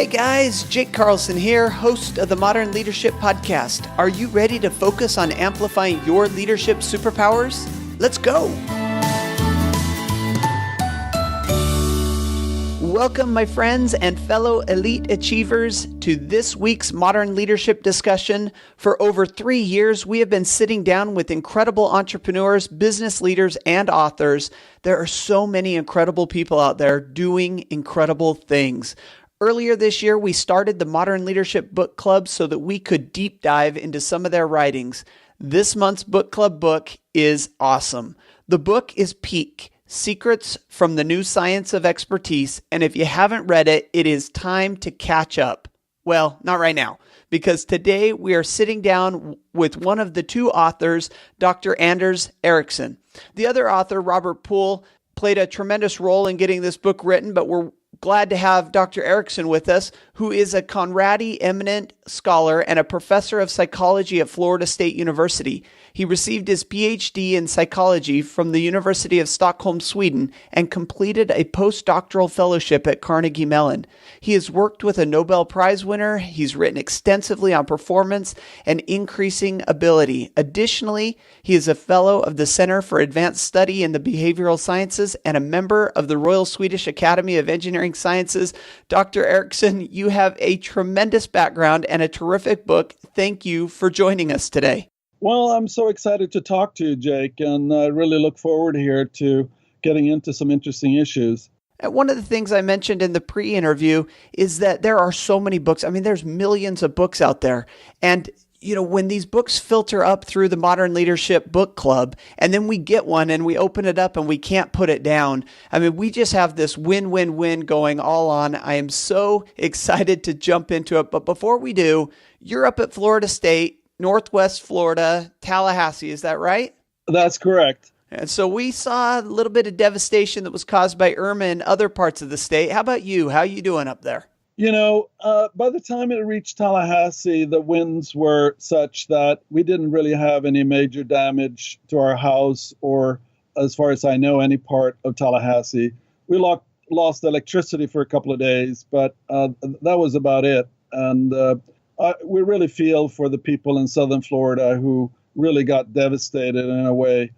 Hey guys, Jake Carlson here, host of the Modern Leadership Podcast. Are you ready to focus on amplifying your leadership superpowers? Let's go! Welcome, my friends and fellow elite achievers, to this week's Modern Leadership discussion. For over 3 years, we have been sitting down with incredible entrepreneurs, business leaders, and authors. There are so many incredible people out there doing incredible things. Earlier this year, we started the Modern Leadership Book Club so that we could deep dive into some of their writings. This month's book club book is awesome. The book is Peak: Secrets from the New Science of Expertise, and if you haven't read it, it is time to catch up. Well, not right now, because today we are sitting down with one of the two authors, Dr. Anders Ericsson. The other author, Robert Poole, played a tremendous role in getting this book written, but we're glad to have Dr. Ericsson with us, who is a Conradi Eminent scholar and a professor of psychology at Florida State University. He received his Ph.D. in psychology from the University of Stockholm, Sweden, and completed a post-doctoral fellowship at Carnegie Mellon. He has worked with a Nobel Prize winner. He's written extensively on performance and increasing ability. Additionally, he is a fellow of the Center for Advanced Study in the Behavioral Sciences and a member of the Royal Swedish Academy of Engineering Sciences. Dr. Ericsson, you have a tremendous background and a terrific book. Thank you for joining us today. Well, I'm so excited to talk to you, Jake, and I really look forward here to getting into some interesting issues. One of the things I mentioned in the pre-interview is that there are so many books. I mean, there's millions of books out there. And, you know, when these books filter up through the Modern Leadership Book Club, and then we get one and we open it up and we can't put it down. I mean, we just have this win-win-win going all on. I am so excited to jump into it. But before we do, you're up at Florida State, Northwest Florida, Tallahassee, is that right? That's correct. And so we saw a little bit of devastation that was caused by Irma in other parts of the state. How about you? How are you doing up there? You know, by the time it reached Tallahassee, the winds were such that we didn't really have any major damage to our house or, as far as I know, any part of Tallahassee. We lost electricity for a couple of days, but that was about it. And we really feel for the people in southern Florida who really got devastated in a way,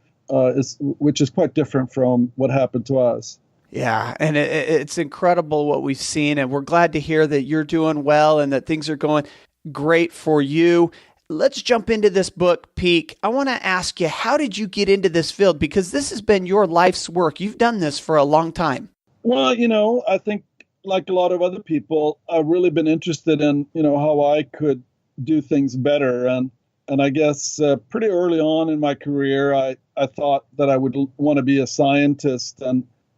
which is quite different from what happened to us. Yeah, and it's incredible what we've seen, and we're glad to hear that you're doing well and that things are going great for you. Let's jump into this book, Peak. I want to ask you, how did you get into this field? Because this has been your life's work. You've done this for a long time. Well, you know, I think like a lot of other people, I've really been interested in, you know, how I could do things better. And I guess pretty early on in my career, I thought that I would want to be a scientist.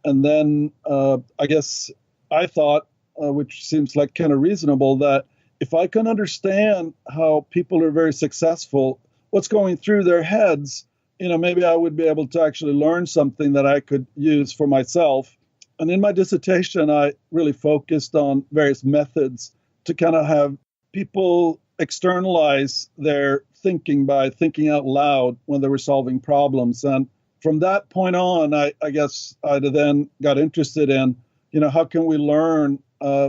And then I guess I thought, which seems like kind of reasonable, that if I can understand how people are very successful, what's going through their heads, you know, maybe I would be able to actually learn something that I could use for myself. And in my dissertation, I really focused on various methods to kind of have people externalize their thinking by thinking out loud when they were solving problems. And from that point on, I guess I then got interested in, you know, how can we learn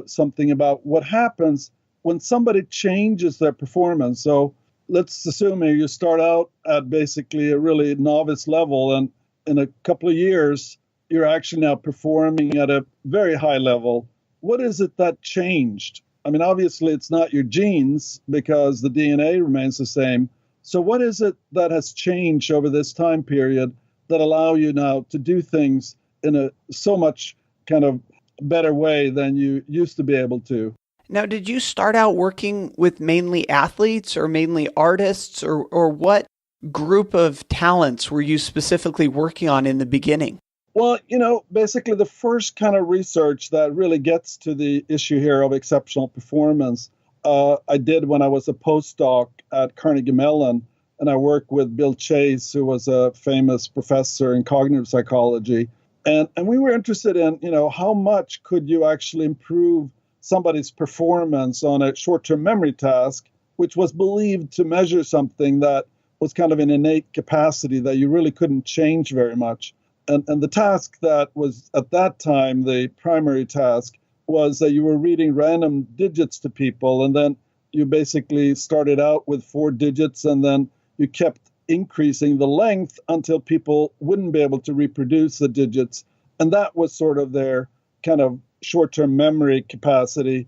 something about what happens when somebody changes their performance. So let's assume you start out at basically a really novice level, and in a couple of years, you're actually now performing at a very high level. What is it that changed? I mean, obviously, it's not your genes because the DNA remains the same. So what is it that has changed over this time period that allow you now to do things in a so much kind of better way than you used to be able to? Now, did you start out working with mainly athletes or mainly artists, or what group of talents were you specifically working on in the beginning? Well, you know, basically the first kind of research that really gets to the issue here of exceptional performance, I did when I was a postdoc at Carnegie Mellon, and I worked with Bill Chase, who was a famous professor in cognitive psychology. And we were interested in, you know, how much could you actually improve somebody's performance on a short-term memory task, which was believed to measure something that was kind of an innate capacity that you really couldn't change very much. And the task that was at that time the primary task was that you were reading random digits to people, and then you basically started out with 4 digits, and then you kept increasing the length until people wouldn't be able to reproduce the digits. And that was sort of their kind of short-term memory capacity,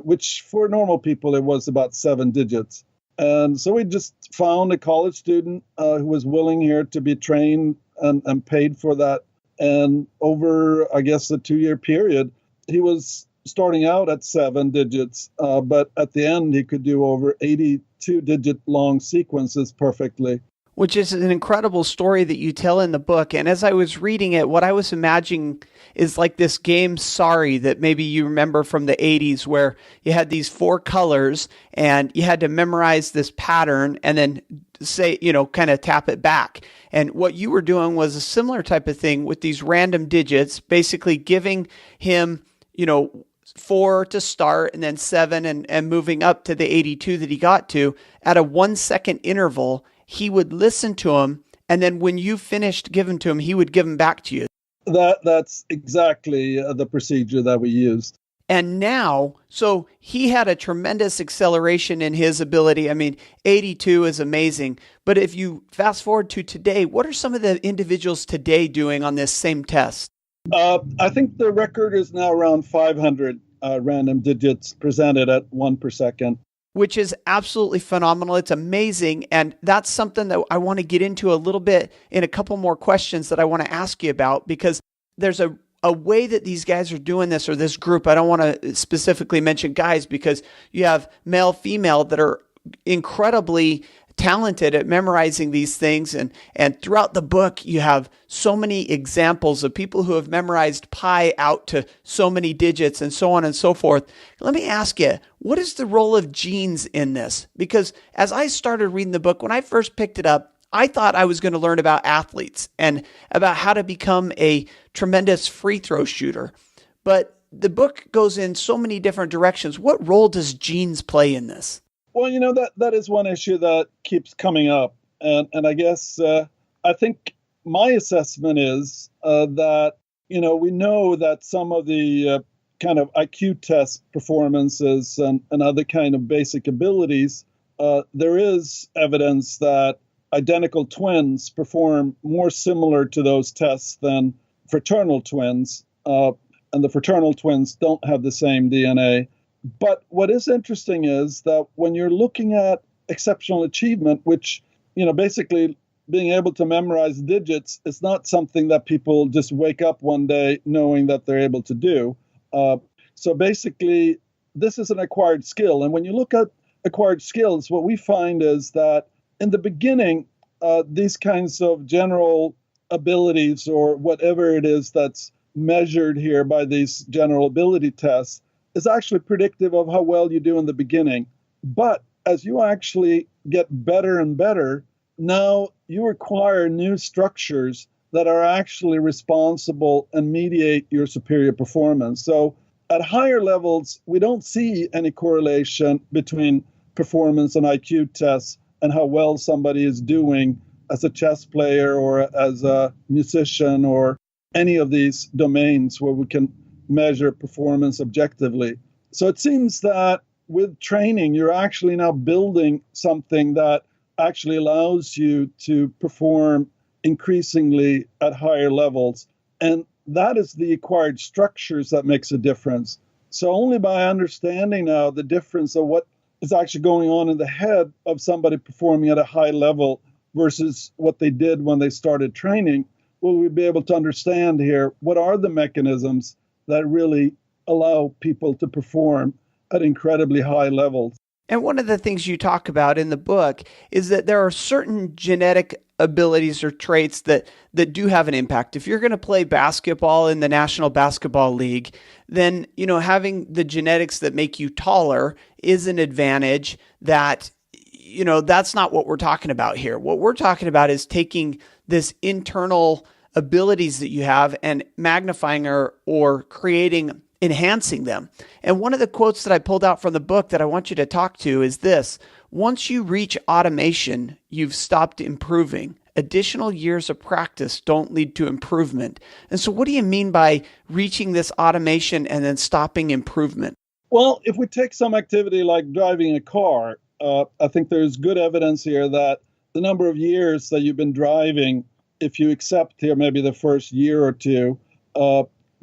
which for normal people, it was about 7 digits. And so we just found a college student who was willing here to be trained and paid for that. And over, I guess, a 2-year period, he was starting out at 7 digits, but at the end, he could do over 82-digit long sequences perfectly. Which is an incredible story that you tell in the book. And as I was reading it, what I was imagining is like this game Sorry that maybe you remember from the 80s, where you had these 4 colors and you had to memorize this pattern and then say, kind of tap it back. And what you were doing was a similar type of thing with these random digits, basically giving him, 4 to start and then 7 and moving up to the 82 that he got to at a 1-second interval. He would listen to him, and then when you finished giving to him, he would give them back to you. That's exactly the procedure that we used. And now, so he had a tremendous acceleration in his ability. I mean, 82 is amazing. But if you fast forward to today, what are some of the individuals today doing on this same test? I think the record is now around 500 random digits presented at 1 per second. Which is absolutely phenomenal. It's amazing. And that's something that I want to get into a little bit in a couple more questions that I want to ask you about, because there's a way that these guys are doing this, or this group. I don't want to specifically mention guys because you have male, female that are incredibly talented at memorizing these things. And throughout the book, you have so many examples of people who have memorized pi out to so many digits and so on and so forth. Let me ask you, what is the role of genes in this? Because as I started reading the book, when I first picked it up, I thought I was going to learn about athletes and about how to become a tremendous free throw shooter. But the book goes in so many different directions. What role does genes play in this? Well, that is one issue that keeps coming up. And I guess I think my assessment is that, we know that some of the kind of IQ test performances and other kind of basic abilities, there is evidence that identical twins perform more similar to those tests than fraternal twins. And the fraternal twins don't have the same DNA. But what is interesting is that when you're looking at exceptional achievement, which, basically being able to memorize digits is not something that people just wake up one day knowing that they're able to do. So basically, this is an acquired skill. And when you look at acquired skills, what we find is that in the beginning, these kinds of general abilities, or whatever it is that's measured here by these general ability tests, is actually predictive of how well you do in the beginning. But as you actually get better and better, now you acquire new structures that are actually responsible and mediate your superior performance. So at higher levels, we don't see any correlation between performance and IQ tests and how well somebody is doing as a chess player or as a musician or any of these domains where we can measure performance objectively. So it seems that with training, you're actually now building something that actually allows you to perform increasingly at higher levels. And that is the acquired structures that makes a difference. So only by understanding now the difference of what is actually going on in the head of somebody performing at a high level versus what they did when they started training, will we be able to understand here what are the mechanisms that really allow people to perform at incredibly high levels. And one of the things you talk about in the book is that there are certain genetic abilities or traits that do have an impact. If you're going to play basketball in the National Basketball League, then, having the genetics that make you taller is an advantage that, that's not what we're talking about here. What we're talking about is taking this internal abilities that you have and magnifying or enhancing them. And one of the quotes that I pulled out from the book that I want you to talk to is this: once you reach automation, you've stopped improving. additional years of practice don't lead to improvement. And so what do you mean by reaching this automation and then stopping improvement? Well, if we take some activity like driving a car, I think there's good evidence here that the number of years that you've been driving, if you accept here maybe the first year or two,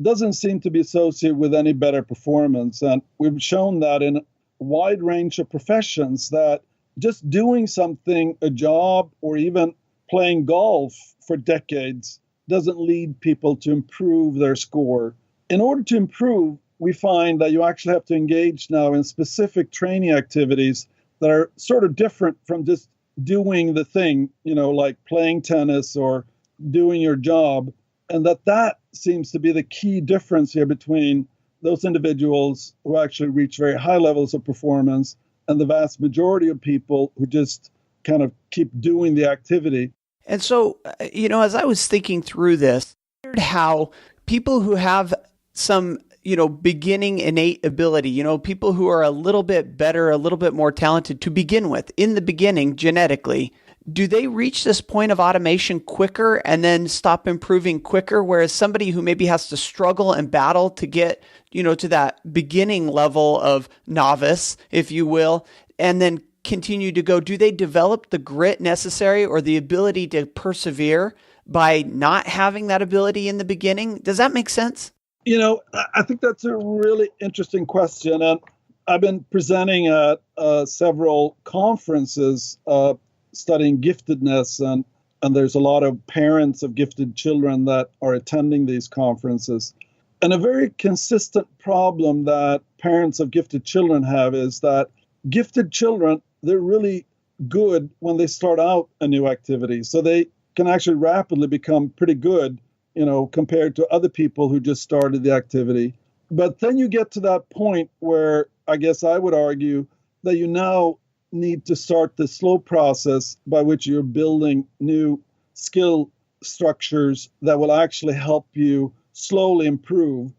doesn't seem to be associated with any better performance. And we've shown that in a wide range of professions that just doing something, a job, or even playing golf for decades doesn't lead people to improve their score. In order to improve, we find that you actually have to engage now in specific training activities that are sort of different from just doing the thing, like playing tennis or doing your job. And that seems to be the key difference here between those individuals who actually reach very high levels of performance and the vast majority of people who just kind of keep doing the activity. And so, as I was thinking through this, I wondered how people who have some, beginning innate ability, people who are a little bit better, a little bit more talented to begin with, in the beginning, genetically, do they reach this point of automation quicker and then stop improving quicker? Whereas somebody who maybe has to struggle and battle to get, to that beginning level of novice, if you will, and then continue to go, do they develop the grit necessary or the ability to persevere by not having that ability in the beginning? Does that make sense? I think that's a really interesting question. And I've been presenting at several conferences studying giftedness. And there's a lot of parents of gifted children that are attending these conferences. And a very consistent problem that parents of gifted children have is that gifted children, they're really good when they start out a new activity. So they can actually rapidly become pretty good, compared to other people who just started the activity. But then you get to that point where I guess I would argue that you now need to start the slow process by which you're building new skill structures that will actually help you slowly improve.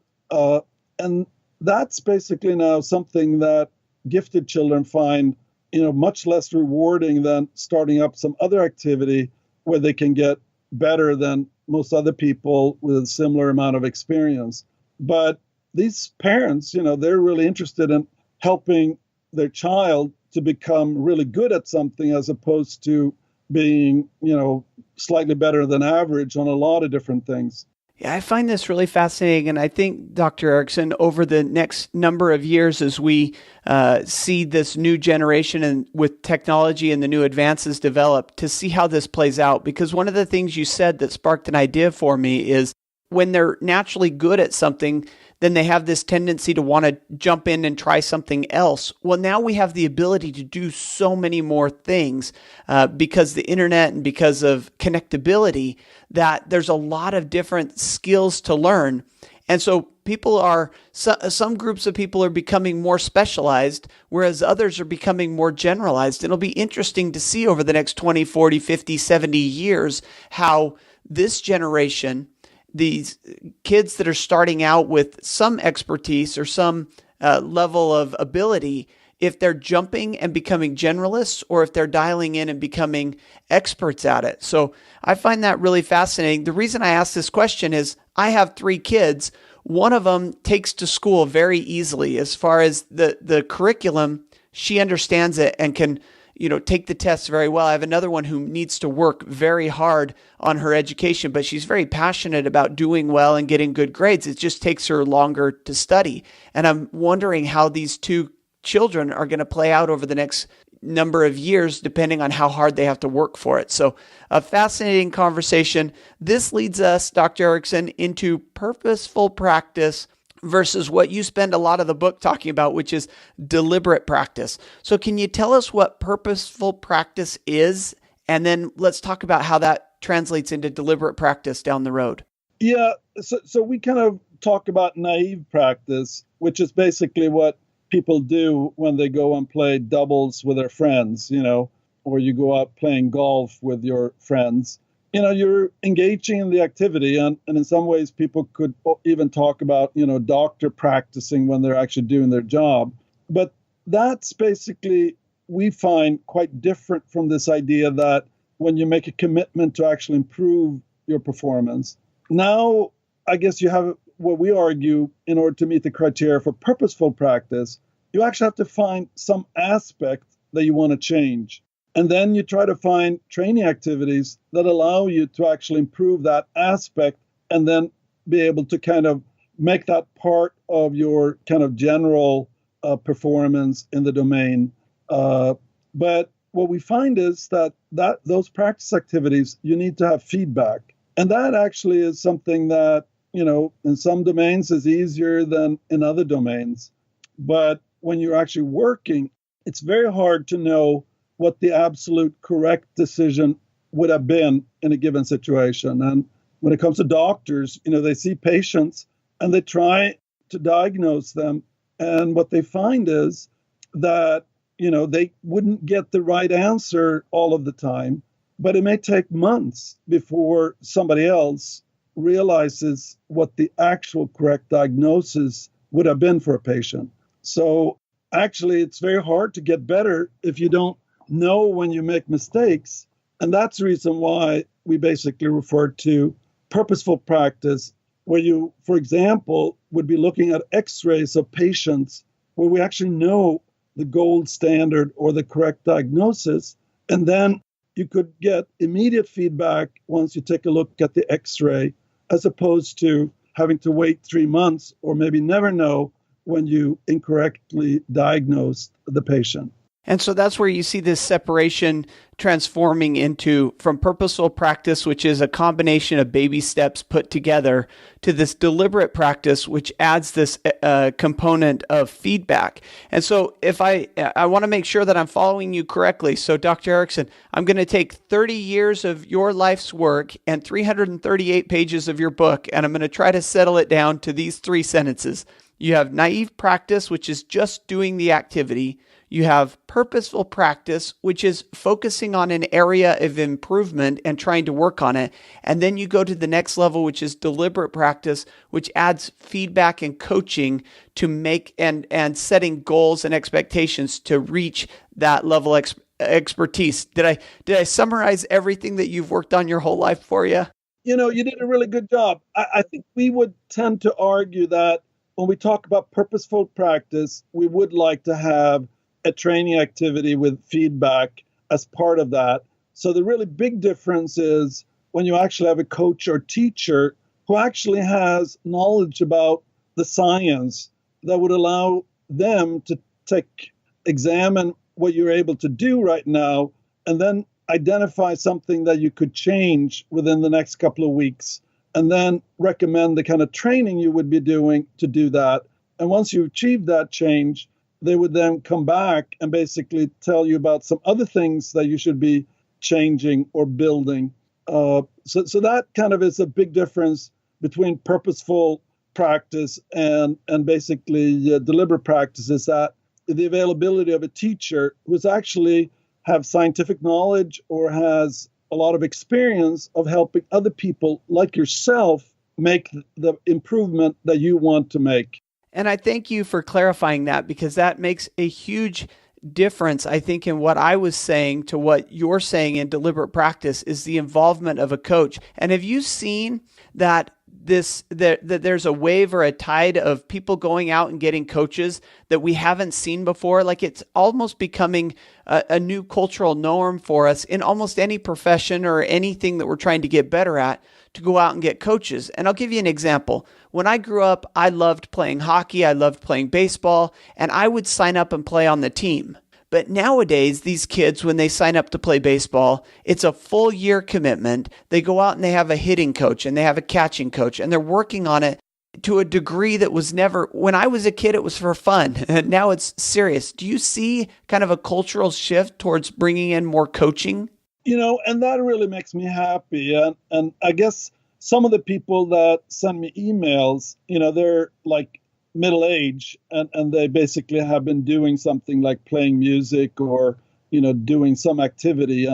And that's basically now something that gifted children find, much less rewarding than starting up some other activity where they can get better than most other people with a similar amount of experience. But these parents, they're really interested in helping their child to become really good at something as opposed to being, slightly better than average on a lot of different things. Yeah, I find this really fascinating. And I think, Dr. Ericsson, over the next number of years, as we see this new generation and with technology and the new advances develop, to see how this plays out. Because one of the things you said that sparked an idea for me is when they're naturally good at something, then they have this tendency to want to jump in and try something else. Well, now we have the ability to do so many more things because the internet and because of connectability, that there's a lot of different skills to learn. And so some groups of people are becoming more specialized, whereas others are becoming more generalized. It'll be interesting to see over the next 20, 40, 50, 70 years how this generation, these kids that are starting out with some expertise or some level of ability, if they're jumping and becoming generalists or if they're dialing in and becoming experts at it. So I find that really fascinating. The reason I ask this question is I have 3 kids. One of them takes to school very easily. As far as the curriculum, she understands it and can take the tests very well. I have another one who needs to work very hard on her education, but she's very passionate about doing well and getting good grades. It just takes her longer to study. And I'm wondering how these 2 children are going to play out over the next number of years, depending on how hard they have to work for it. So a fascinating conversation. This leads us, Dr. Ericsson, into purposeful practice versus what you spend a lot of the book talking about, which is deliberate practice. So can you tell us what purposeful practice is? And then let's talk about how that translates into deliberate practice down the road. Yeah, so we kind of talk about naive practice, which is basically what people do when they go and play doubles with their friends, or you go out playing golf with your friends. You're engaging in the activity, and in some ways people could even talk about, doctor practicing when they're actually doing their job. But that's basically, we find, quite different from this idea that when you make a commitment to actually improve your performance. Now, I guess you have what we argue in order to meet the criteria for purposeful practice, you actually have to find some aspect that you want to change. And then you try to find training activities that allow you to actually improve that aspect and then be able to kind of make that part of your kind of general performance in the domain. But what we find is that those practice activities, you need to have feedback. And that actually is something that, in some domains is easier than in other domains. But when you're actually working, it's very hard to know what the absolute correct decision would have been in a given situation. And when it comes to doctors, they see patients and they try to diagnose them. And what they find is that, they wouldn't get the right answer all of the time, but it may take months before somebody else realizes what the actual correct diagnosis would have been for a patient. So actually, it's very hard to get better if you don't know when you make mistakes. And that's the reason why we basically refer to purposeful practice, where you, for example, would be looking at x-rays of patients where we actually know the gold standard or the correct diagnosis. And then you could get immediate feedback once you take a look at the x-ray, as opposed to having to wait 3 months or maybe never know when you incorrectly diagnosed the patient. And so that's where you see this separation transforming into from purposeful practice, which is a combination of baby steps put together, to this deliberate practice, which adds this component of feedback. And so if I want to make sure that I'm following you correctly. So Dr. Ericsson, I'm going to take 30 years of your life's work and 338 pages of your book, and I'm going to try to settle it down to these 3 sentences. You have naive practice, which is just doing the activity. You have purposeful practice, which is focusing on an area of improvement and trying to work on it. And then you go to the next level, which is deliberate practice, which adds feedback and coaching to make and setting goals and expectations to reach that level expertise. Did I summarize everything that you've worked on your whole life for you? You did a really good job. I think we would tend to argue that when we talk about purposeful practice, we would like to have a training activity with feedback as part of that. So the really big difference is when you actually have a coach or teacher who actually has knowledge about the science that would allow them to examine what you're able to do right now, and then identify something that you could change within the next couple of weeks, and then recommend the kind of training you would be doing to do that. And once you achieve that change, they would then come back and basically tell you about some other things that you should be changing or building. So that kind of is a big difference between purposeful practice and basically deliberate practice, is that the availability of a teacher who's actually have scientific knowledge or has a lot of experience of helping other people like yourself make the improvement that you want to make. And I thank you for clarifying that, because that makes a huge difference, I think, in what I was saying to what you're saying in deliberate practice is the involvement of a coach. And have you seen that that there's a wave or a tide of people going out and getting coaches that we haven't seen before? Like, it's almost becoming a new cultural norm for us in almost any profession or anything that we're trying to get better at, to go out and get coaches. And I'll give you an example. When I grew up, I loved playing hockey, I loved playing baseball, and I would sign up and play on the team. But nowadays, these kids, when they sign up to play baseball, it's a full year commitment. They go out and they have a hitting coach and they have a catching coach, and they're working on it to a degree that was never, when I was a kid, it was for fun. And now it's serious. Do you see kind of a cultural shift towards bringing in more coaching? And that really makes me happy. And I guess some of the people that send me emails, they're like middle age, and they basically have been doing something like playing music or, doing some activity.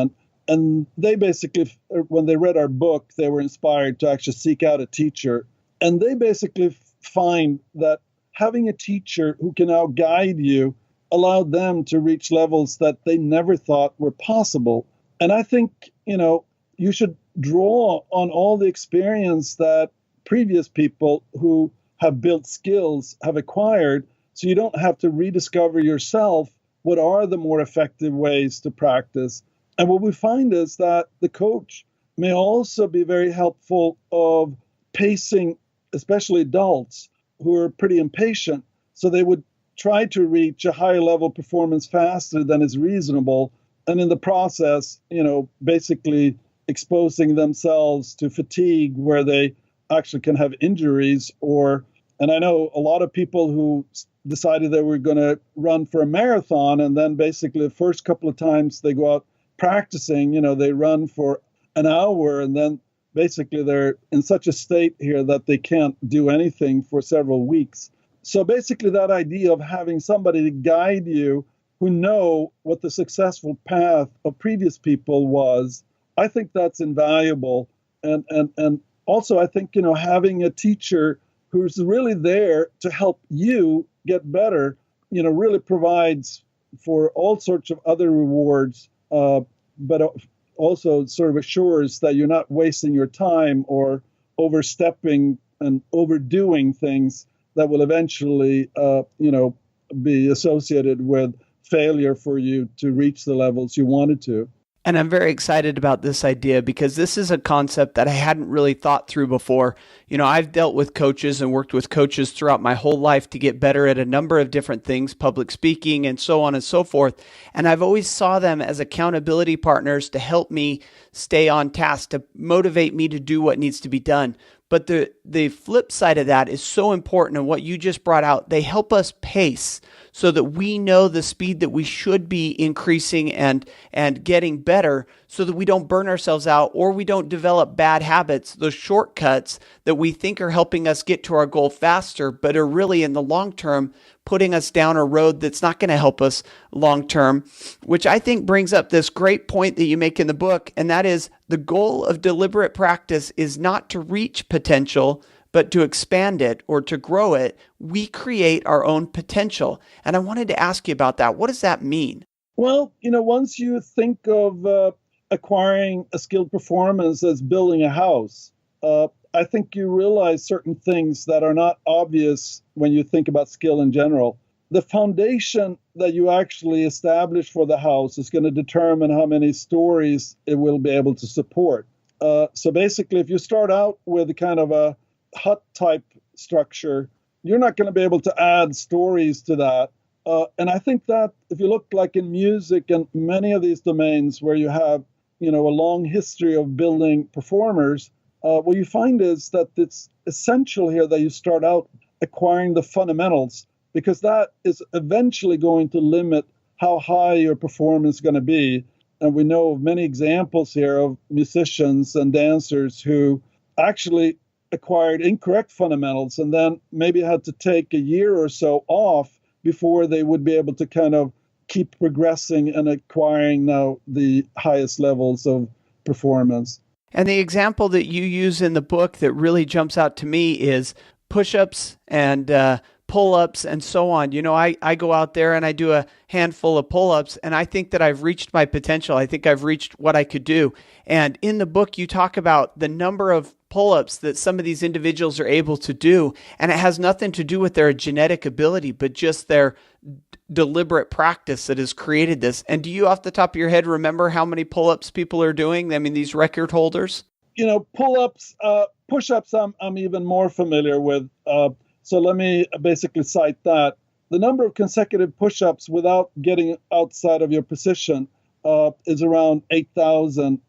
And they basically, when they read our book, they were inspired to actually seek out a teacher. And they basically find that having a teacher who can now guide you allowed them to reach levels that they never thought were possible. And I think, you should draw on all the experience that previous people who have built skills have acquired, so you don't have to rediscover yourself what are the more effective ways to practice. And what we find is that the coach may also be very helpful of pacing, especially adults who are pretty impatient. So they would try to reach a higher level performance faster than is reasonable. And in the process, basically exposing themselves to fatigue where they actually can have injuries. And I know a lot of people who decided they were going to run for a marathon, and then basically the first couple of times they go out practicing, they run for an hour, and then basically they're in such a state here that they can't do anything for several weeks. So basically that idea of having somebody to guide you who know what the successful path of previous people was, I think that's invaluable. And also I think, having a teacher who's really there to help you get better, really provides for all sorts of other rewards, but also sort of assures that you're not wasting your time or overstepping and overdoing things that will eventually, be associated with failure for you to reach the levels you wanted to. And I'm very excited about this idea because this is a concept that I hadn't really thought through before. I've dealt with coaches and worked with coaches throughout my whole life to get better at a number of different things, public speaking and so on and so forth. And I've always saw them as accountability partners to help me stay on task, to motivate me to do what needs to be done. But the flip side of that is so important, and what you just brought out, they help us pace so that we know the speed that we should be increasing and getting better, so that we don't burn ourselves out or we don't develop bad habits, those shortcuts that we think are helping us get to our goal faster, but are really in the long term putting us down a road that's not going to help us long term, which I think brings up this great point that you make in the book, and that is the goal of deliberate practice is not to reach potential, but to expand it or to grow it. We create our own potential. And I wanted to ask you about that. What does that mean? Well, once you think of acquiring a skilled performance as building a house, I think you realize certain things that are not obvious when you think about skill in general. The foundation that you actually establish for the house is going to determine how many stories it will be able to support. So basically, if you start out with kind of a hut type structure, you're not going to be able to add stories to that. And I think that if you look like in music and many of these domains where you have, a long history of building performers, what you find is that it's essential here that you start out acquiring the fundamentals, because that is eventually going to limit how high your performance is going to be. And we know of many examples here of musicians and dancers who actually acquired incorrect fundamentals and then maybe had to take a year or so off before they would be able to kind of keep progressing and acquiring now the highest levels of performance. And the example that you use in the book that really jumps out to me is push-ups and pull-ups and so on. I go out there and I do a handful of pull-ups and I think that I've reached my potential. I think I've reached what I could do. And in the book, you talk about the number of pull-ups that some of these individuals are able to do. And it has nothing to do with their genetic ability, but just their deliberate practice that has created this. And do you, off the top of your head, remember how many pull-ups people are doing? I mean, these record holders? Pull-ups, push-ups, I'm even more familiar with. So let me basically cite that. The number of consecutive push-ups without getting outside of your position is around 8,000.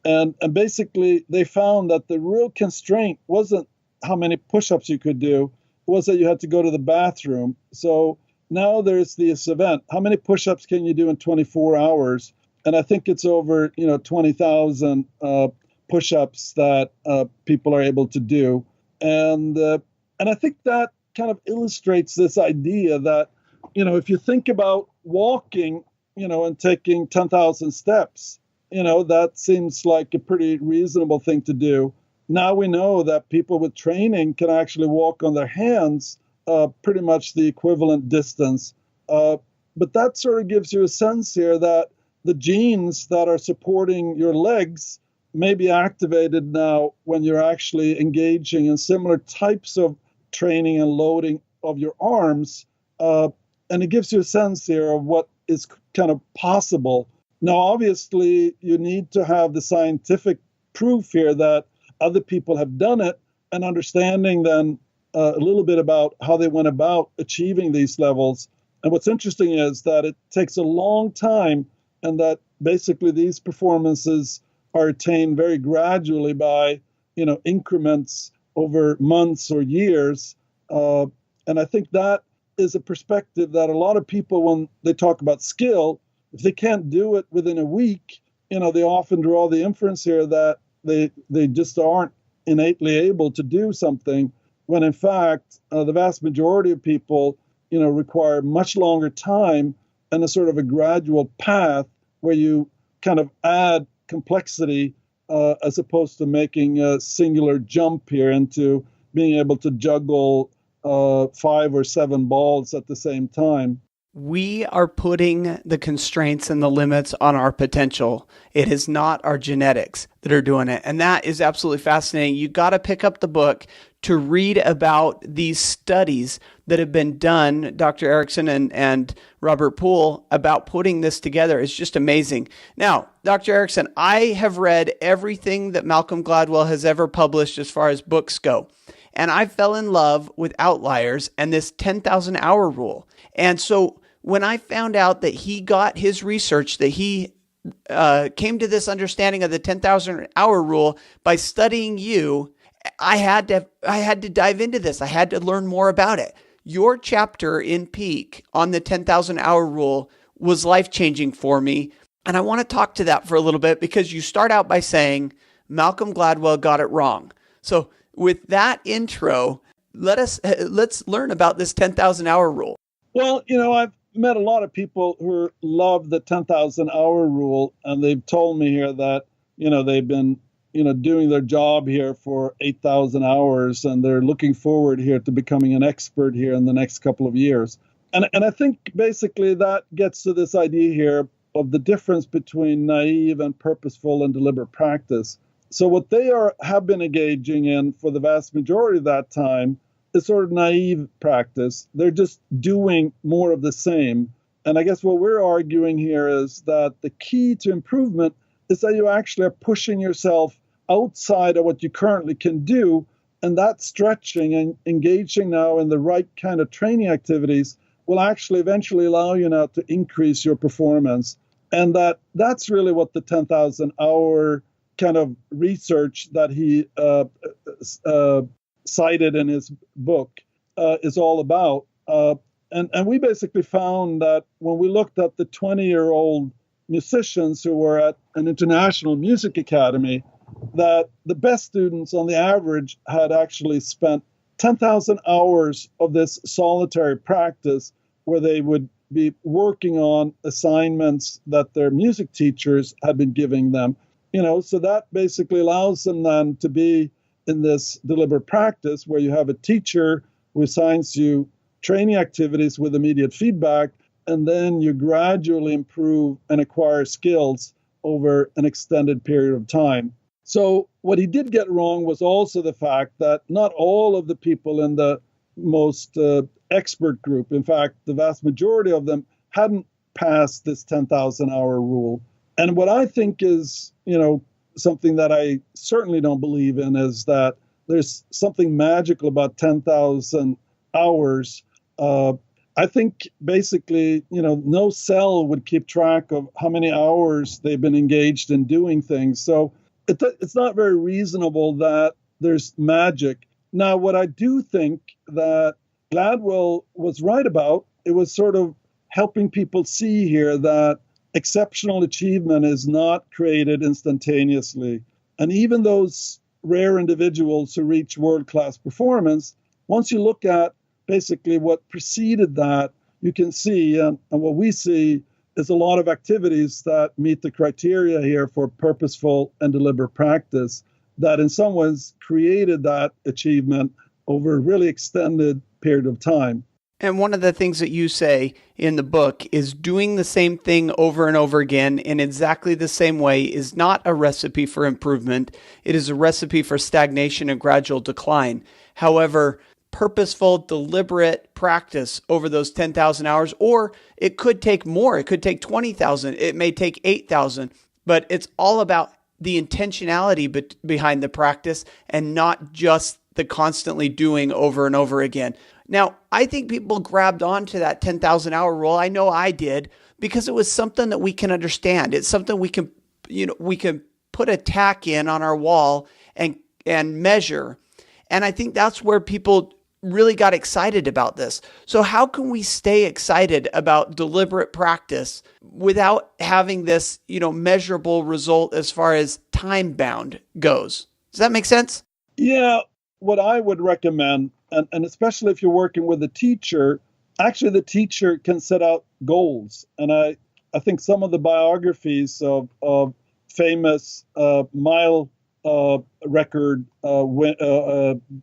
And basically, they found that the real constraint wasn't how many push-ups you could do, it was that you had to go to the bathroom. So now there's this event. How many push-ups can you do in 24 hours? And I think it's over, 20,000 push-ups that people are able to do. And I think that kind of illustrates this idea that, if you think about walking, and taking 10,000 steps, that seems like a pretty reasonable thing to do. Now we know that people with training can actually walk on their hands pretty much the equivalent distance. But that sort of gives you a sense here that the genes that are supporting your legs may be activated now when you're actually engaging in similar types of training and loading of your arms. And it gives you a sense here of what is kind of possible. Now, obviously, you need to have the scientific proof here that other people have done it, and understanding then a little bit about how they went about achieving these levels. And what's interesting is that it takes a long time, and that basically these performances are attained very gradually by, increments over months or years. And I think that is a perspective that a lot of people, when they talk about skill, if they can't do it within a week, they often draw the inference here that they just aren't innately able to do something, when in fact, the vast majority of people, require much longer time and a sort of a gradual path where you kind of add complexity as opposed to making a singular jump here into being able to juggle 5 or 7 balls at the same time. We are putting the constraints and the limits on our potential. It is not our genetics that are doing it. And that is absolutely fascinating. You got to pick up the book to read about these studies that have been done, Dr. Ericsson and Robert Poole, about putting this together. It's just amazing. Now, Dr. Ericsson, I have read everything that Malcolm Gladwell has ever published as far as books go. And I fell in love with Outliers and this 10,000 hour rule. And so when I found out that he got his research, that he came to this understanding of the 10,000 hour rule by studying you, I had to dive into this. I had to learn more about it. Your chapter in Peak on the 10,000 hour rule was life-changing for me. And I want to talk to that for a little bit, because you start out by saying Malcolm Gladwell got it wrong. So with that intro, let's learn about this 10,000 hour rule. Well, I've met a lot of people who love the 10,000 hour rule, and they've told me here that, they've been, doing their job here for 8,000 hours, and they're looking forward here to becoming an expert here in the next couple of years. And I think basically that gets to this idea here of the difference between naive and purposeful and deliberate practice. So what they have been engaging in for the vast majority of that time is sort of naive practice. They're just doing more of the same. And I guess what we're arguing here is that the key to improvement is that you actually are pushing yourself outside of what you currently can do. And that stretching and engaging now in the right kind of training activities will actually eventually allow you now to increase your performance. And that's really what the 10,000 hour kind of research that he cited in his book is all about. And we basically found that when we looked at the 20-year-old musicians who were at an international music academy, that the best students on the average had actually spent 10,000 hours of this solitary practice, where they would be working on assignments that their music teachers had been giving them. So that basically allows them then to be in this deliberate practice where you have a teacher who assigns you training activities with immediate feedback, and then you gradually improve and acquire skills over an extended period of time. So what he did get wrong was also the fact that not all of the people in the most expert group, in fact, the vast majority of them hadn't passed this 10,000 hour rule. And what I think is, something that I certainly don't believe in is that there's something magical about 10,000 hours. I think basically, no cell would keep track of how many hours they've been engaged in doing things. So it's not very reasonable that there's magic. Now, what I do think that Gladwell was right about, it was sort of helping people see here that exceptional achievement is not created instantaneously. And even those rare individuals who reach world-class performance, once you look at basically what preceded that, you can see, and what we see is a lot of activities that meet the criteria here for purposeful and deliberate practice that in some ways created that achievement over a really extended period of time. And one of the things that you say in the book is doing the same thing over and over again in exactly the same way is not a recipe for improvement. It is a recipe for stagnation and gradual decline. However, purposeful, deliberate practice over those 10,000 hours, or it could take more. It could take 20,000. It may take 8,000, but it's all about the intentionality behind the practice and not just the constantly doing over and over again. Now, I think people grabbed onto that 10,000 hour rule. I know I did because it was something that we can understand. It's something we can, we can put a tack in on our wall and measure. And I think that's where people really got excited about this. So how can we stay excited about deliberate practice without having this, measurable result as far as time bound goes? Does that make sense? Yeah, what I would recommend, and especially if you're working with a teacher, actually the teacher can set out goals. And I think some of the biographies of famous mile record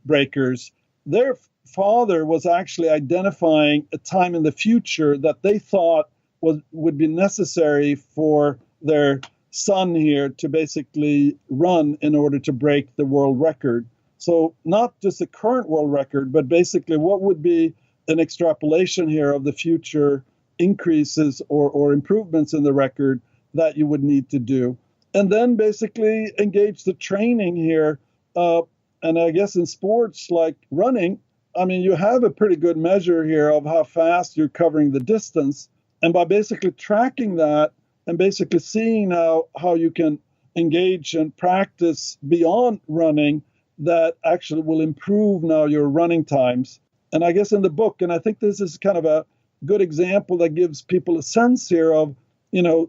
breakers, their father was actually identifying a time in the future that they thought would be necessary for their son here to basically run in order to break the world record. So not just the current world record, but basically what would be an extrapolation here of the future increases or improvements in the record that you would need to do. And then basically engage the training here. And I guess in sports like running, you have a pretty good measure here of how fast you're covering the distance. And by basically tracking that and basically seeing how you can engage and practice beyond running, that actually will improve now your running times. And I guess in the book, and I think this is kind of a good example that gives people a sense here of,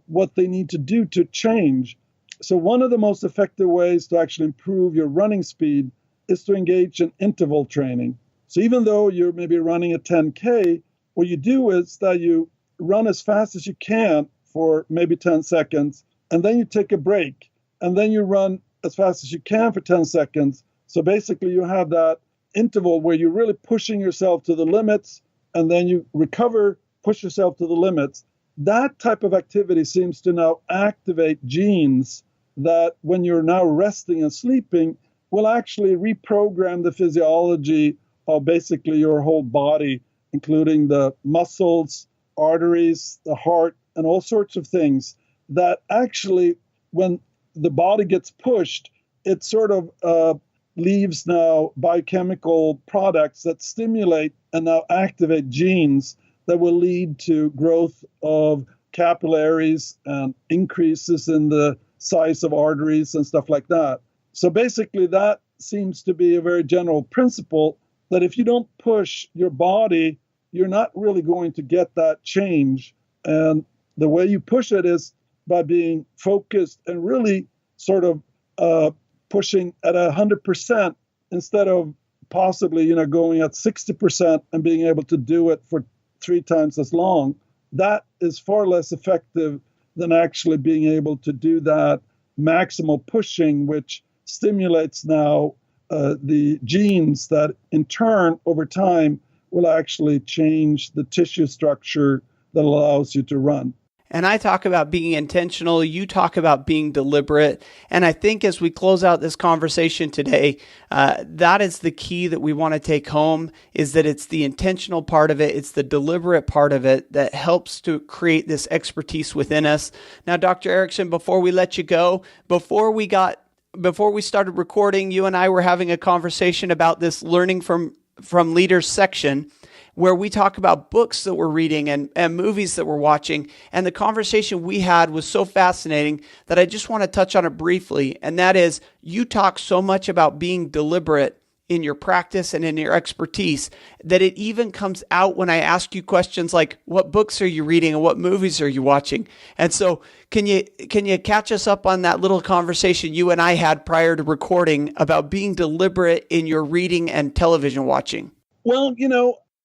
what they need to do to change. So one of the most effective ways to actually improve your running speed is to engage in interval training. So even though you're maybe running a 10K, what you do is that you run as fast as you can for maybe 10 seconds, and then you take a break, and then you run as fast as you can for 10 seconds. So basically you have that interval where you're really pushing yourself to the limits, and then you recover, push yourself to the limits. That type of activity seems to now activate genes that when you're now resting and sleeping will actually reprogram the physiology of basically your whole body, including the muscles, arteries, the heart, and all sorts of things that actually, when the body gets pushed, it sort of leaves now biochemical products that stimulate and now activate genes that will lead to growth of capillaries and increases in the size of arteries and stuff like that. So basically that seems to be a very general principle that if you don't push your body, you're not really going to get that change. And the way you push it is by being focused and really sort of pushing at 100% instead of possibly, going at 60% and being able to do it for 3 times as long. That is far less effective than actually being able to do that maximal pushing, which stimulates now the genes that in turn over time will actually change the tissue structure that allows you to run. And I talk about being intentional. You talk about being deliberate. And I think as we close out this conversation today, that is the key that we want to take home, is that it's the intentional part of it. It's the deliberate part of it that helps to create this expertise within us. Now, Dr. Ericsson, before we let you go, before we started recording, you and I were having a conversation about this learning from leaders section, where we talk about books that we're reading and movies that we're watching. And the conversation we had was so fascinating that I just want to touch on it briefly. And that is, you talk so much about being deliberate in your practice and in your expertise that it even comes out when I ask you questions like, what books are you reading and what movies are you watching? And so can you catch us up on that little conversation you and I had prior to recording about being deliberate in your reading and television watching? Well,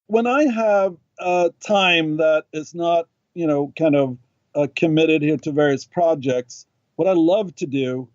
when I have time that is not, kind of committed here to various projects, what I love to do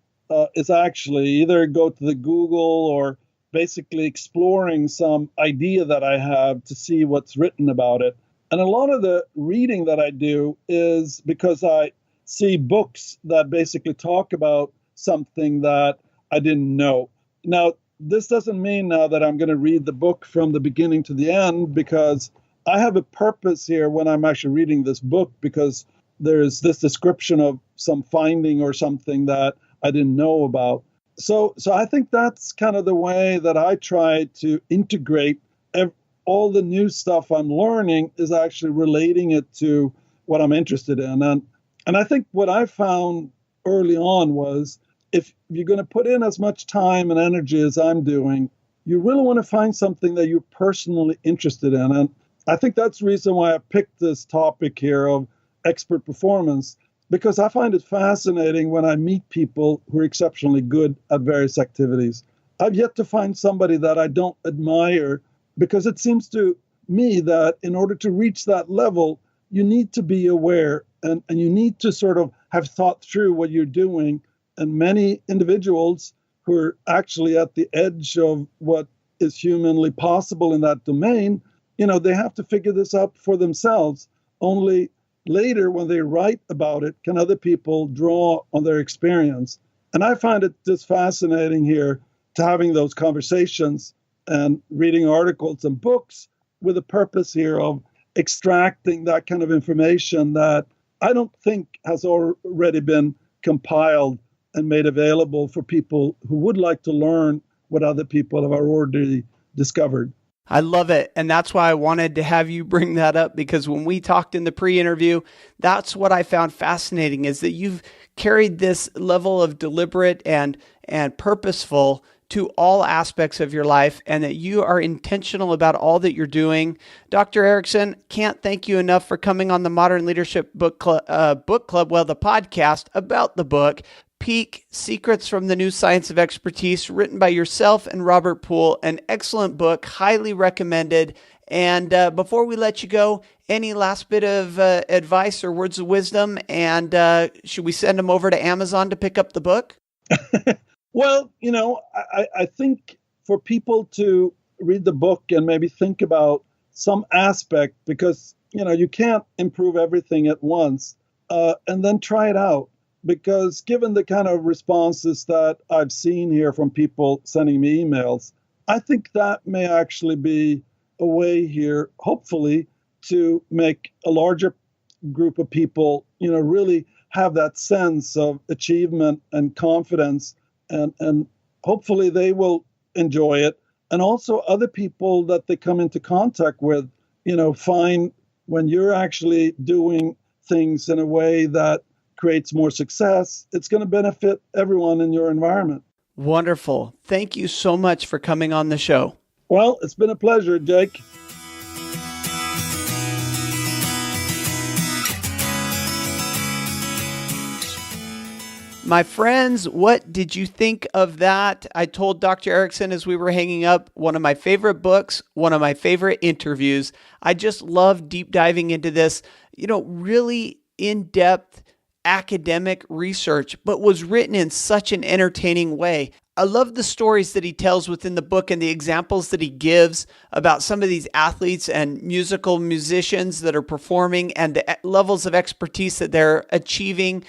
is actually either go to the Google or basically exploring some idea that I have to see what's written about it. And a lot of the reading that I do is because I see books that basically talk about something that I didn't know. Now, this doesn't mean now that I'm going to read the book from the beginning to the end, because I have a purpose here when I'm actually reading this book, because there's this description of some finding or something that I didn't know about. So I think that's kind of the way that I try to integrate all the new stuff I'm learning is actually relating it to what I'm interested in. And I think what I found early on was, if you're going to put in as much time and energy as I'm doing, you really want to find something that you're personally interested in. And I think that's the reason why I picked this topic here of expert performance, because I find it fascinating when I meet people who are exceptionally good at various activities. I've yet to find somebody that I don't admire, because it seems to me that in order to reach that level, you need to be aware and you need to sort of have thought through what you're doing. And many individuals who are actually at the edge of what is humanly possible in that domain, they have to figure this out for themselves. Only later, when they write about it, can other people draw on their experience. And I find it just fascinating here to having those conversations and reading articles and books with a purpose here of extracting that kind of information that I don't think has already been compiled and made available for people who would like to learn what other people have already discovered. I love it. And that's why I wanted to have you bring that up, because when we talked in the pre-interview, that's what I found fascinating, is that you've carried this level of deliberate and purposeful to all aspects of your life, and that you are intentional about all that you're doing. Dr. Ericsson, can't thank you enough for coming on the Modern Leadership Book Club, the podcast about the book, Peak Secrets from the New Science of Expertise, written by yourself and Robert Poole. An excellent book, highly recommended. And before we let you go, any last bit of advice or words of wisdom? And should we send them over to Amazon to pick up the book? Well, I think for people to read the book and maybe think about some aspect, because, you can't improve everything at once, and then try it out. Because given the kind of responses that I've seen here from people sending me emails, I think that may actually be a way here, hopefully, to make a larger group of people, really have that sense of achievement and confidence, and hopefully they will enjoy it. And also other people that they come into contact with, find when you're actually doing things in a way that creates more success, it's going to benefit everyone in your environment. Wonderful. Thank you so much for coming on the show. Well, it's been a pleasure, Jake. My friends, what did you think of that? I told Dr. Ericsson as we were hanging up, one of my favorite books, one of my favorite interviews. I just love deep diving into this, really in-depth academic research, but was written in such an entertaining way. I love the stories that he tells within the book and the examples that he gives about some of these athletes and musical musicians that are performing and the levels of expertise that they're achieving.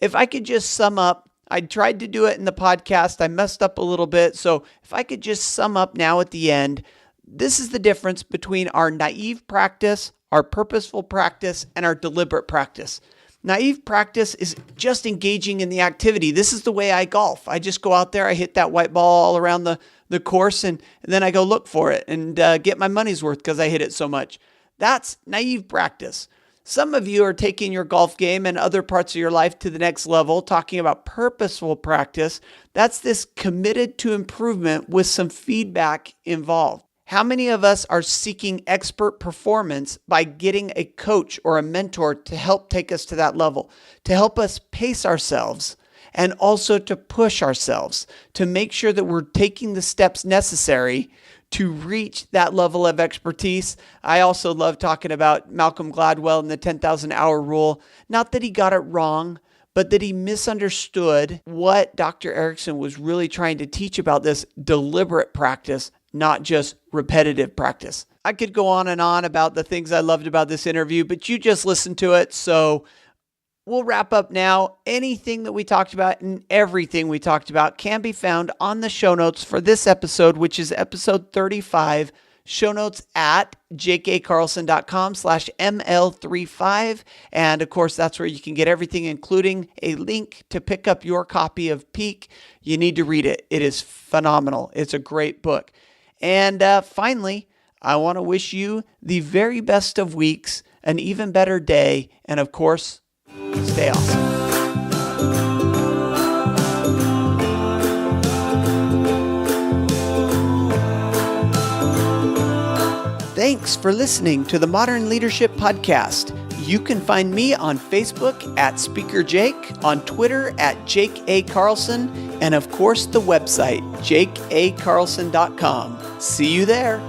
If I could just sum up, I tried to do it in the podcast. I messed up a little bit. So if I could just sum up now at the end, this is the difference between our naive practice, our purposeful practice, and our deliberate practice. Naive practice is just engaging in the activity. This is the way I golf. I just go out there, I hit that white ball all around the course, and then I go look for it and get my money's worth because I hit it so much. That's naive practice. Some of you are taking your golf game and other parts of your life to the next level, talking about purposeful practice. That's this committed to improvement with some feedback involved. How many of us are seeking expert performance by getting a coach or a mentor to help take us to that level, to help us pace ourselves, and also to push ourselves, to make sure that we're taking the steps necessary to reach that level of expertise? I also love talking about Malcolm Gladwell and the 10,000 hour rule. Not that he got it wrong, but but that he misunderstood what Dr. Ericsson was really trying to teach about this deliberate practice, not just repetitive practice. I could go on and on about the things I loved about this interview, but you just listened to it. So we'll wrap up now. Anything that we talked about and everything we talked about can be found on the show notes for this episode, which is episode 35. Show notes at jkcarlson.com/ml35. And of course, that's where you can get everything, including a link to pick up your copy of Peak. You need to read it. It is phenomenal. It's a great book. And finally, I want to wish you the very best of weeks, an even better day, and of course, stay awesome. Thanks for listening to the Modern Leadership Podcast. You can find me on Facebook at Speaker Jake, on Twitter at Jake A. Carlson, and of course the website, jakeacarlson.com. See you there.